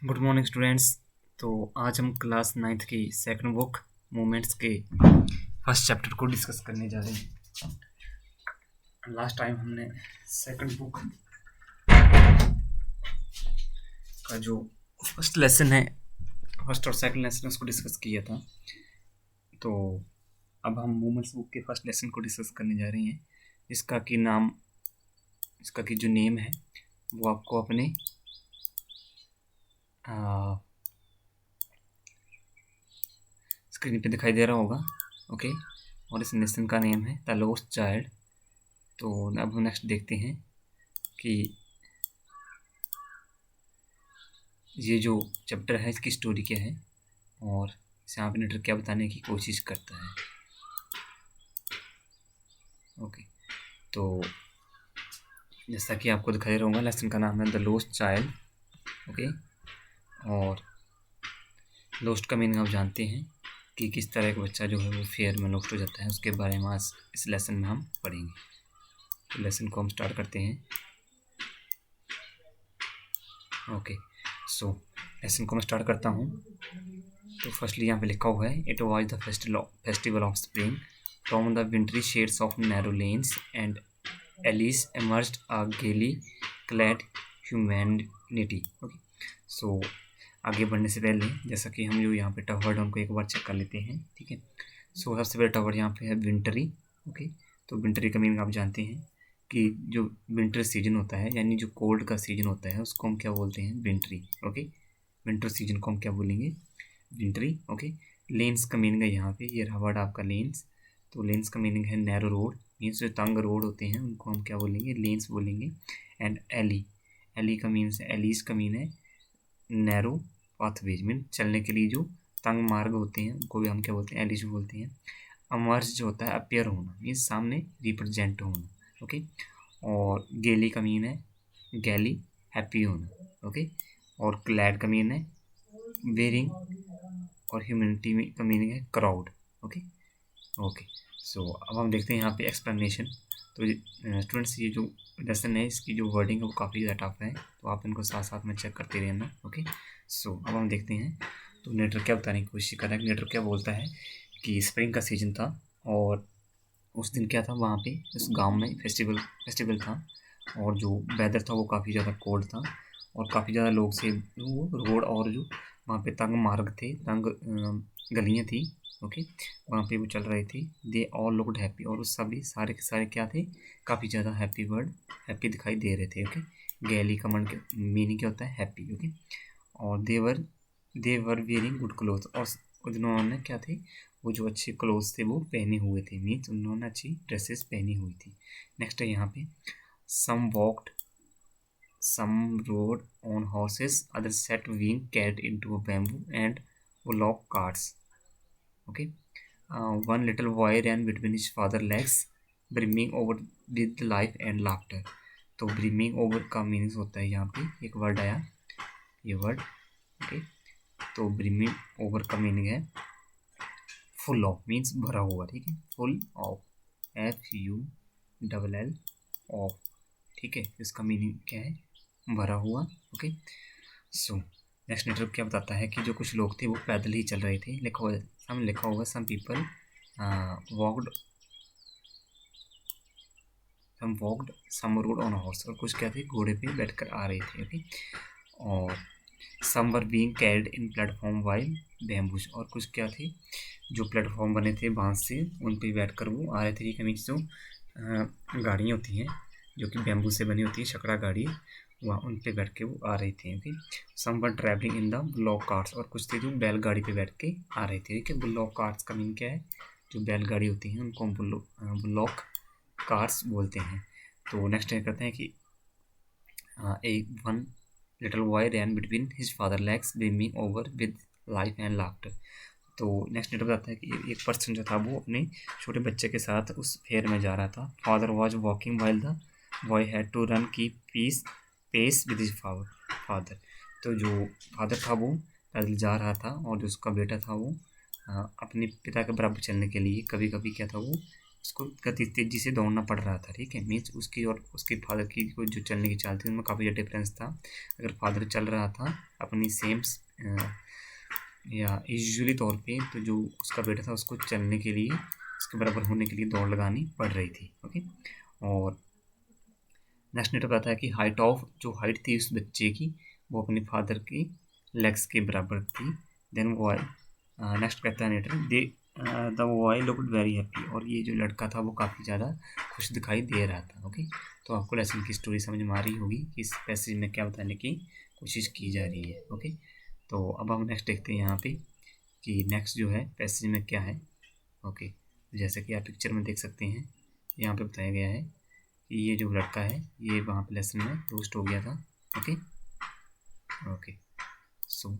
Good morning students. तो आज हम क्लास नाइन्थ की सेकंड बुक मूवमेंट्स के फर्स्ट चैप्टर को डिस्कस करने जा रहे हैं। लास्ट टाइम हमने सेकंड बुक का जो फर्स्ट लेसन है, फर्स्ट और सेकंड लेसन उसको डिस्कस किया था। तो अब हम मूवमेंट्स बुक के फर्स्ट लेसन को डिस्कस करने जा रहे हैं। इसका की जो नेम है वो आपको अपने स्क्रीन पे दिखाई दे रहा होगा। ओके, और इस लेसन का नेम है द लॉस्ट चाइल्ड। तो अब हम नेक्स्ट देखते हैं कि ये जो चैप्टर है इसकी स्टोरी क्या है और इसे आप नेटर क्या बताने की कोशिश करता है। ओके, तो जैसा कि आपको दिखाई दे रहा होगा, लेसन का नाम है द लॉस्ट चाइल्ड। ओके, और लॉस्ट का मीनिंग आप जानते हैं कि किस तरह का बच्चा जो है वो फेयर में लॉस्ट हो जाता है, उसके बारे में आज इस लेसन में हम पढ़ेंगे। तो लेसन को हम स्टार्ट करते हैं। ओके, सो लेसन को मैं स्टार्ट करता हूँ। तो फर्स्टली यहाँ पे लिखा हुआ है, it was the festival of spring from the wintry shades of narrow lanes and alleys emerged a gaily clad humanity। Okay, so आगे बढ़ने से पहले जैसा कि हम जो यहाँ पे टफ वर्ड उनको एक बार चेक कर लेते हैं। ठीक है, सो सबसे पहले टफ वर्ड यहाँ पे है विंटरी। ओके, तो विंटरी का मीनिंग आप जानते हैं कि जो विंटर सीजन होता है यानी जो कोल्ड का सीजन होता है उसको हम क्या बोलते हैं, विंटरी। ओके, विंटर सीजन को हम क्या बोलेंगे, विंटरी। ओके, लेंस का मीनिंग है यहाँ पे, ये रहा वर्ड आपका लेंस। तो लेंस का मीनिंग है नैरो रोड, मीन्स जो तंग रोड होते हैं उनको हम क्या बोलेंगे, लेंस बोलेंगे। एंड एली, एली का मीन्स, एलीस का मीन है नैरो पाथवेज, मीन चलने के लिए जो तंग मार्ग होते हैं उनको भी हम क्या बोलते हैं, एलिस बोलते हैं। अमर्ज जो होता है अपियर होना, मीन्स सामने रिप्रेजेंट होना। ओके, और गेली का मीन है गैली, हैप्पी होना। ओके, और क्लैड का मीन है वेयरिंग, और ह्यूमैनिटी का मीनिंग है क्राउड। ओके ओके, सो अब हम देखते हैं यहाँ पे एक्सप्लेनेशन। तो स्टूडेंट्स ये जो लेसन है इसकी जो वर्डिंग है वो काफ़ी ज़्यादा टफ है, तो आप इनको साथ साथ में चेक करते रहना। ओके, सो अब हम देखते हैं। तो नेटर क्या बताने की कोशिश कर रहा है, नेटर क्या बोलता है कि स्प्रिंग का सीजन था और उस दिन क्या था, वहाँ पे उस गांव में फेस्टिवल था, और जो वेदर था वो काफ़ी ज़्यादा कोल्ड था और काफ़ी ज़्यादा लोग से वो रोड और जो वहाँ पे तंग मार्ग थे, तंग गलियाँ थी। ओके, वहाँ पे वो चल रहे थे। दे ऑल लुक्ड हैप्पी, और उस सभी सारे के सारे क्या थे, काफ़ी ज़्यादा हैप्पी वर्ड, हैप्पी दिखाई दे रहे थे। ओके, गैली का मीनिंग क्या होता है, हैप्पी। ओके, और देवर वेयरिंग गुड क्लोथ, और उन्होंने क्या थे, वो जो अच्छे क्लोथ्स थे वो पहने हुए थे, मीन्स उन्होंने अच्छी ड्रेसेस पहनी हुई थी। नेक्स्ट है यहाँ पे, some walked, some road on horses, other set being carried into a bamboo and bullock carts. Okay, one little boy ran between his father's legs, brimming over with life and laughter। तो brimming over का meaning होता है, यहाँ पे एक word आया, ये word. Okay, तो brimming over का मीनिंग है फुल ऑफ, मीन्स भरा हुआ। ठीक है, फुल ऑफ, FULL ऑफ। ठीक है, इसका मीनिंग क्या है, भरा हुआ। ओके, सो नेक्स्ट लेटर क्या बताता है कि जो कुछ लोग थे वो पैदल ही चल रहे थे। लिखा होगा some people walked some road on horse, और कुछ क्या थे, घोड़े पे बैठकर आ रहे थे। ओके, और some were being carried in platform while bamboos, और कुछ क्या थे, जो प्लेटफॉर्म बने थे बांस से उन पे बैठकर वो आ रहे थे। ठीक है, मीन्स जो गाड़ियाँ होती हैं जो कि बैम्बू से बनी होती है, शकड़ा गाड़ी, वहाँ उन पे बैठ के वो आ रहे थे। Okay, some were travelling in the bullock carts, और कुछ थे जो बैलगाड़ी पे बैठ के आ रहे थे। ठीक है, बुलॉक कार्ट्स का मीन क्या है, जो बैलगाड़ी होती हैं उनको हम बुलॉक कार्स बोलते हैं। तो नेक्स्ट ये कहते हैं कि एक one little boy ran between his father legs beaming over with life and laughter. तो नेक्स्ट लेटर बताता है कि एक पर्सन जो था वो अपने छोटे बच्चे के साथ उस फेयर में जा रहा था। Father was walking while the boy had to run की पेस विद हिज फादर। तो जो फादर था वो पैदल जा रहा था और जो उसका बेटा था वो अपने पिता के बराबर चलने के लिए कभी कभी क्या था, वो उसको गति तेजी से दौड़ना पड़ रहा था, ठीक है। मीन्स उसकी और उसके फादर की जो चलने की चाल थी उनमें काफ़ी ज़्यादा डिफरेंस था। अगर फादर चल रहा था अपनी सेम या यूजुअली तौर पे, तो जो उसका बेटा था उसको चलने के लिए, उसके बराबर होने के लिए दौड़ लगानी पड़ रही थी, ओके। और नेक्स्ट नेटर कहता है कि जो हाइट थी उस बच्चे की, वो अपने फादर की लेग्स के बराबर थी। देन वो नेक्स्ट कहता है narrator they the boy looked very happy, और ये जो लड़का था वो काफ़ी ज़्यादा खुश दिखाई दे रहा था, ओके। तो आपको लेसन की स्टोरी समझ में आ रही होगी कि इस पैसेज में क्या बताने की कोशिश की जा रही है, ओके। तो अब हम नेक्स्ट देखते हैं यहाँ पे कि नेक्स्ट जो है पैसेज में क्या है, ओके। जैसे कि आप पिक्चर में देख सकते हैं, यहाँ पे बताया गया है कि ये जो लड़का है ये वहाँ पे लेसन में रोस्ट हो गया था, okay. Okay, so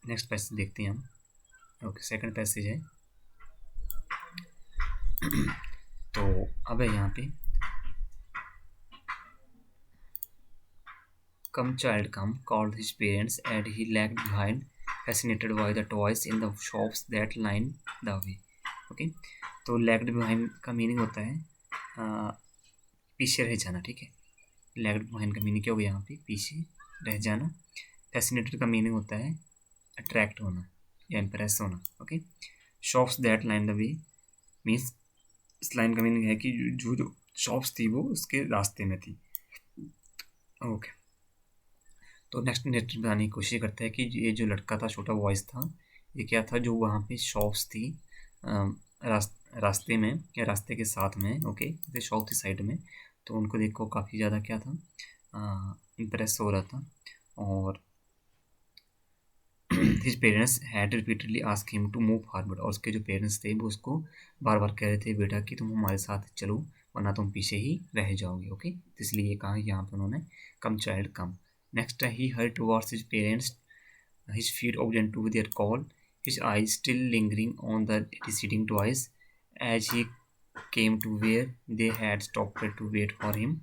next passage देखते हैं हम, ओके। सेकंड पैसेज है तो अब है यहाँ पे come child come called his parents and he lagged behind fascinated by the toys in the shops that line the way, okay. तो lagged behind का मीनिंग होता है पीछे रह जाना, ठीक है। lagged behind का मीनिंग क्या हो गया यहाँ पे, पीछे रह जाना। fascinated का मीनिंग होता है अट्रैक्ट होना या इम्प्रेस होना, okay. Shops that line the way means इस लाइन का मीनिंग है कि जो शॉप्स थी वो उसके रास्ते में थी, ओके। तो नेक्स्ट नेटर बनाने की कोशिश करता है कि ये जो लड़का था, छोटा वॉइस था, ये क्या था, जो वहाँ पे शॉप्स थी रास्ते में या रास्ते के साथ में, ओके, जैसे शॉप थी साइड में, तो उनको देख को काफ़ी ज़्यादा क्या था, इम्प्रेस हो रहा था। और his parents had repeatedly ask him to move forward, और उसके जो पेरेंट्स थे वो उसको बार बार कह रहे थे, बेटा कि तुम हमारे साथ चलो वरना तुम पीछे ही रह जाओगे, ओके। तो इसलिए ये कहा यहाँ पे उन्होंने come child come. Next, he hurried towards his parents, his feet obedient to their call, his eyes still lingering on the receding toys as he came to where they had stopped to wait for him.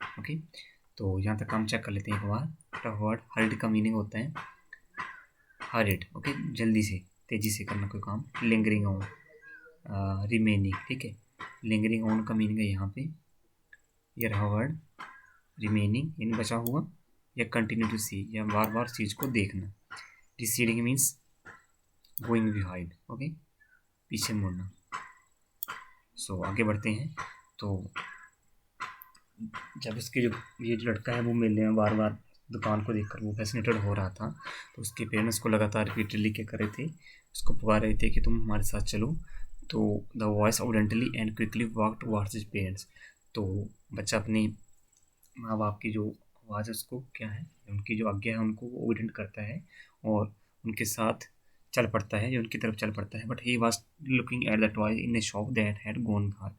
Okay, तो यहाँ तक हम check कर लेते हैं एक बार। Word heard का meaning होता है हरिड, ओके, जल्दी से, तेजी से करना कोई काम। लिंगरिंग ऑन, रिमेनिंग, ठीक है। लिंगरिंग ऑन का मीनिंग है यहाँ पे ये रहा वर्ड रिमेनिंग, यानी बचा हुआ, या कंटिन्यू टू सी, या बार बार चीज़ को देखना। Receding means going behind, okay, पीछे मुड़ना। सो आगे बढ़ते हैं। तो जब इसके जो ये जो लड़का है वो मिलने में बार बार दुकान को देखकर वो फैसिनेटेड हो रहा था, तो उसके पेरेंट्स को लगातार रिपीटेडली क्या कर रहे थे, उसको पुकार रहे थे कि तुम हमारे साथ चलो। तो the voice obediently and quickly walk towards his parents, तो बच्चा अपनी माँ बाप की जो आवाज़ है उसको क्या है, उनकी जो आज्ञा है उनको वो ओबेडेंट करता है और उनके साथ चल पड़ता है, उनकी तरफ चल पड़ता है। But he was looking at the toy in A shop that had gone bar,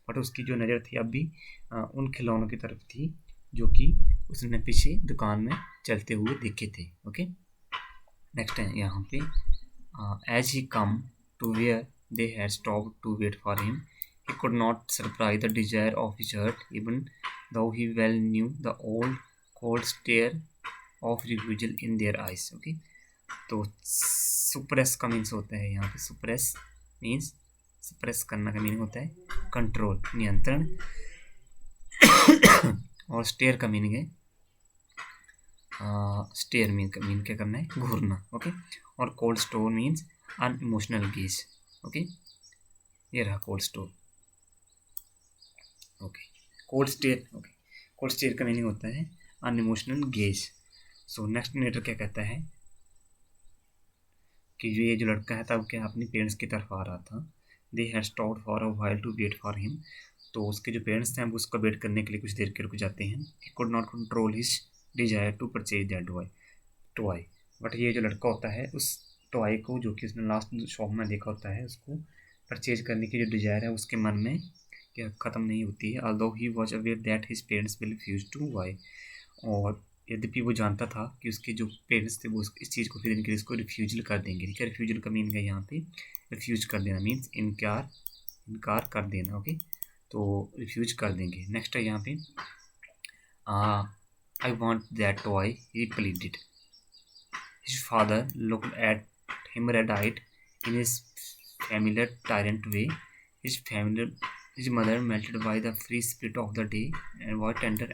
but उसकी जो नज़र थी अब भी उन खिलौनों की तरफ थी जो कि उसने पीछे दुकान में चलते हुए देखे थे, ओके। नेक्स्ट है यहाँ पे as he come to where they had stop to wait for him, he could not surprise the desire of his heart, even though he well knew the old cold stare of refusal in their eyes, okay। तो suppress का means होता है यहाँ पे, suppress means suppress करना का meaning होता है कंट्रोल, नियंत्रण। और स्टेयर का मीनिंग है स्टेयर मीन का मीन क्या करना है, घूरना, ओके। और cold store means unemotional gaze, okay. ये रहा cold store, okay. Cold stare, okay, cold stare का मीनिंग होता है unemotional gaze. So next narrator क्या कहता है कि जो ये जो लड़का है तब क्या अपने पेरेंट्स की तरफ आ रहा था। They had stopped for a while to wait for him, तो उसके जो पेरेंट्स थे वो उसका वेट करने के लिए कुछ देर के रुक जाते हैं। He could not control his desire to purchase that toy, but ये जो लड़का होता है उस टॉय को जो कि उसने लास्ट शॉप में देखा होता है उसको परचेज करने की जो डिजायर है उसके मन में क्या ख़त्म नहीं होती है। Although he was aware that his parents will refuse to buy, और यद्यपि वो जानता था कि उसके जो पेरेंट्स थे वो इस चीज़ को खरीदने के लिए इसको रिफ्यूजल कर देंगे, ठीक है। रिफ्यूजल का मीनिंग है यहाँ पे रिफ्यूज कर देना, मीन्स इनकार कर देना, ओके। तो रिफ्यूज कर देंगे। नेक्स्ट है यहाँ पे I want that toy he pleaded, his father looked at him red eyed in his familiar tyrant way. His mother, melted by the free spirit of the day, and was tender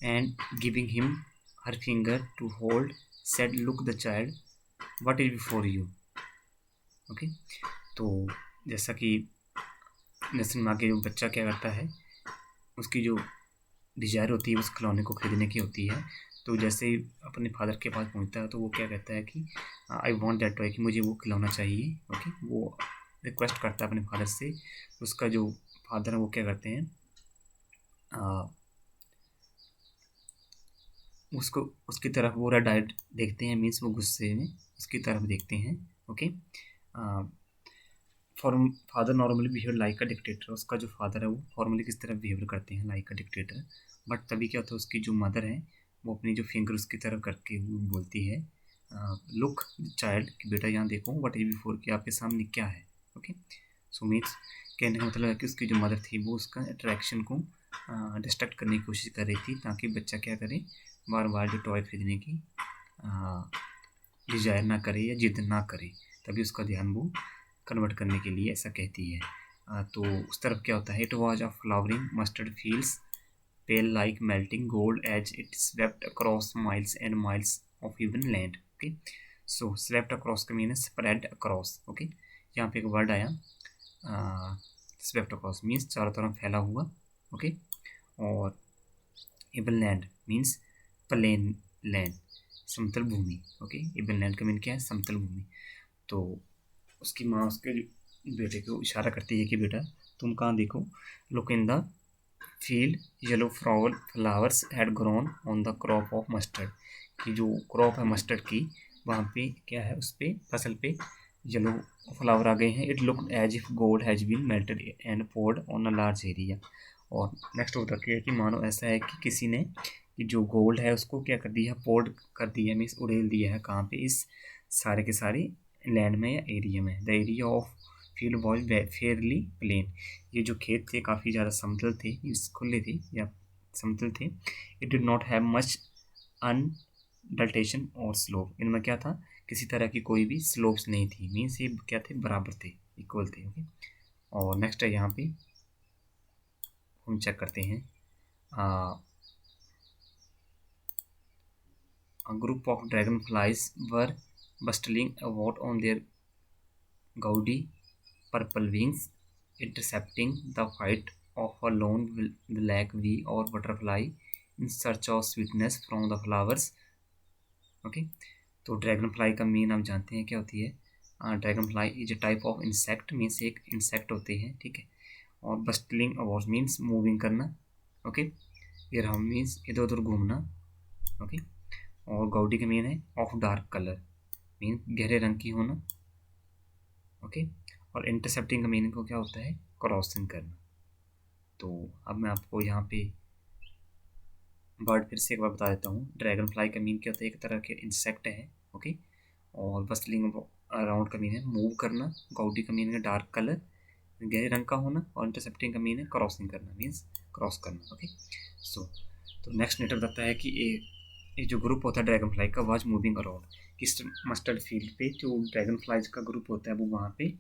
and giving him her finger to hold, said, "Look, the child, what is before you?" Okay तो जैसा कि lesson में आगे जो बच्चा क्या करता है, उसकी जो डिजायर होती है उस खिलौने को खरीदने की होती है। तो जैसे ही अपने फादर के पास पहुंचता है तो वो क्या कहता है कि आई वॉन्ट दैट टॉय, कि मुझे वो खिलौना चाहिए। ओके वो रिक्वेस्ट करता है अपने फादर से। उसका जो फादर है वो क्या करते हैं, उसको उसकी तरफ वो रेड आइड देखते हैं, मीन्स वो गुस्से में उसकी तरफ देखते हैं। Okay father normally behave like a dictator. उसका जो फादर है वो फॉर्मली किस तरह बिहेव करते हैं, लाइक अ डिक्टेटर। बट तभी क्या होता है, उसकी जो मदर है वो अपनी जो फिंगर उसकी तरफ करके वो बोलती है, लुक चाइल्ड, कि बेटा यहाँ देखो, व्हाट इज बिफोर, कि आपके सामने क्या है। ओके सो मीन्स कहने का मतलब है कि उसकी जो मदर थी वो उसका अट्रैक्शन को डिस्ट्रैक्ट करने की कोशिश कर रही थी, ताकि बच्चा क्या करे, बार बार जो टॉय खरीदने की डिजायर ना करे या जिद ना करे, तभी उसका ध्यान वो कन्वर्ट करने के लिए ऐसा कहती है। तो उस तरफ क्या होता है, it was a flowering mustard fields pale like melting gold as it swept across miles and miles of even land. Okay so swept across का मीन स्प्रेड अक्रॉस। ओके यहाँ पे एक वर्ड आया स्वेप्ट अक्रॉस, मीन्स चारों तरफ फैला हुआ। Okay और even land means plain land, समतल भूमि। ओके इवन लैंड का मीन क्या है, समतल भूमि। तो उसकी माँ उसके बेटे को इशारा करती है कि बेटा तुम कहाँ देखो, look in the field yellow flowers had grown on the crop of mustard, कि जो क्रॉप है मस्टर्ड की वहाँ पे क्या है, उस पे फसल पे येलो फ्लावर आ गए हैं। It look as if gold has been melted and poured on a large area. और नेक्स्ट होता है कि मानो ऐसा है कि किसी ने कि जो गोल्ड है उसको क्या कर दिया, पोर्ड कर दिया, मीन्स उड़ेल दिया है, कहाँ पे, इस सारे के सारे लैंड में या एरिया में। The area of field was fairly plain, ये जो खेत थे काफ़ी ज़्यादा समतल थे, खुले थे या समतल थे। It did not have much undulation और स्लोप, इनमें क्या था, किसी तरह की कोई भी स्लोप्स नहीं थी, मीन्स ये क्या थे, बराबर थे, इक्वल थे। ओके और नेक्स्ट है यहाँ पे हम चेक करते हैं, a group of dragonflies were bustling about on their gaudy purple wings, intercepting the flight of a lone black bee or butterfly in search of sweetness from the flowers। Okay तो dragon fly का mean आप जानते हैं क्या होती है, dragon fly is a type of insect, means एक insect होते हैं। ठीक है और बस्टलिंग अबाउट मीन्स मूविंग करना। ओके ये हम मीन्स इधर उधर घूमना। ओके और गौडी का मीन है ऑफ डार्क कलर, मीन गहरे रंग की होना। ओके और इंटरसेप्टिंग का मीनिंग को क्या होता है, क्रॉसिंग करना। तो अब मैं आपको यहाँ पे वर्ड फिर से एक बार बता देता हूँ। ड्रैगन फ्लाई का मीन क्या होता है, एक तरह के इंसेक्ट है। ओके और बस्टलिंग अराउंड का मीन है मूव करना, गौडी का मीन है डार्क कलर, गहरे रंग का होना, और इंटरसेप्टिंग का मीन है क्रॉसिंग करना, मीन्स क्रॉस करना। ओके सो तो नेक्स्ट नेटर बताता है कि ये जो ग्रुप होता है ड्रैगन फ्लाई का वाज मूविंग अराउंड, किस मस्टर्ड फील्ड पे जो ड्रैगन फ्लाइज का ग्रुप होता है वो वहाँ पे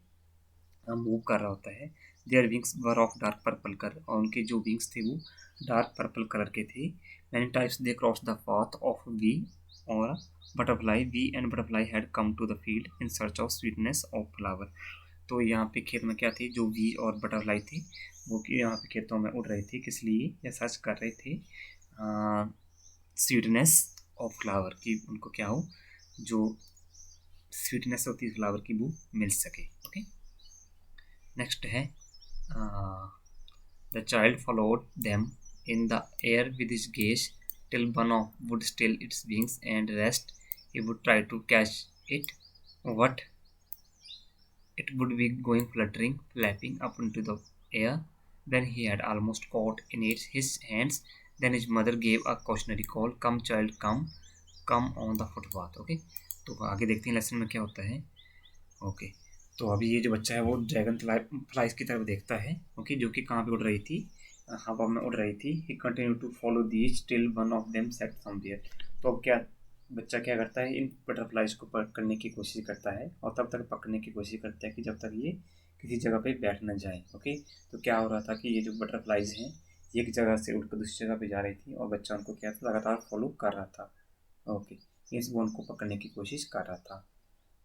मूव कर रहा होता है। Their wings were of dark purple colour, और उनके जो विंग्स थे वो डार्क पर्पल कलर के थे। Many times they cross the path of we और butterfly, we and butterfly had come to the field in search of sweetness of flower. तो यहाँ पे खेत में क्या थे, जो वी और बटरफ्लाई थे वो कि यहाँ पे खेतों में उड़ रहे थे, किस लिए, या सर्च कर रहे थे स्वीटनेस ऑफ फ्लावर, की उनको क्या हो, जो स्वीटनेस होती है फ्लावर की वो मिल सके। ओके नेक्स्ट है the child followed them in the air with his gaze till one of would still its wings and rest. He would try to catch it, but it would be going fluttering, flapping up into the air. When he had almost caught in his hands, then his mother gave a cautionary call, "Come, child, come, come on the footpath." Okay तो आगे देखते हैं lesson में क्या होता है। Okay तो अभी ये जो बच्चा है वो ड्रैगन फ्लाइज की तरफ देखता है। ओके जो कि कहाँ पे उड़ रही थी, हवा में उड़ रही थी। He continue to follow these till one of them set somewhere. तो अब क्या बच्चा क्या करता है, इन बटरफ्लाइज को पकड़ने की कोशिश करता है और तब तक पकड़ने की कोशिश करता है कि जब तक ये किसी जगह पे बैठ ना जाए। ओके, तो क्या हो रहा था कि ये जो बटरफ्लाइज हैं ये एक जगह से उठकर दूसरी जगह पे जा रही थी और बच्चा उनको क्या था, लगातार फॉलो कर रहा था। ओके, इस वो उनको पकड़ने की कोशिश कर रहा था।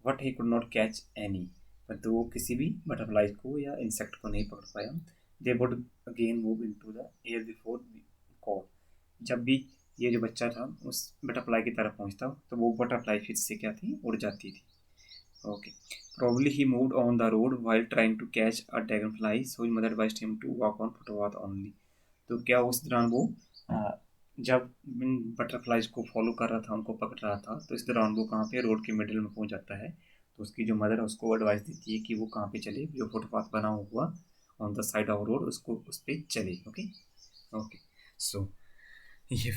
But he could not catch any, परंतु वो किसी भी बटरफ्लाई को या इंसेक्ट को नहीं पकड़ पाया। They would again move in to the air before call. जब भी ये जो बच्चा था उस बटरफ्लाई की तरफ पहुंचता तो वो बटरफ्लाई फिर से क्या थी, उड़ जाती थी। Okay, probably he moved on the road while trying to catch a dragonfly, so his mother advised him to walk on footpath only. तो क्या उस दौरान वो जब इन बटरफ्लाइज को फॉलो कर रहा था, उनको पकड़ रहा था, तो इस दौरान वो कहाँ पे रोड के मिडिल में पहुंच जाता है। तो उसकी जो मदर है उसको एडवाइस देती है कि वो कहाँ पे चले, जो फुटपाथ बना हुआ on the side of road उसको उस पर चले। ओके ओके, सो ये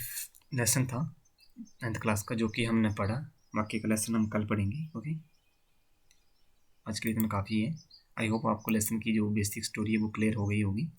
लेसन था 9th क्लास का जो कि हमने पढ़ा। बाकी का लेसन हम कल पढ़ेंगे। ओके, आज के लिए इतना काफ़ी है। आई होप आपको लेसन की जो बेसिक स्टोरी है वो क्लियर हो गई होगी।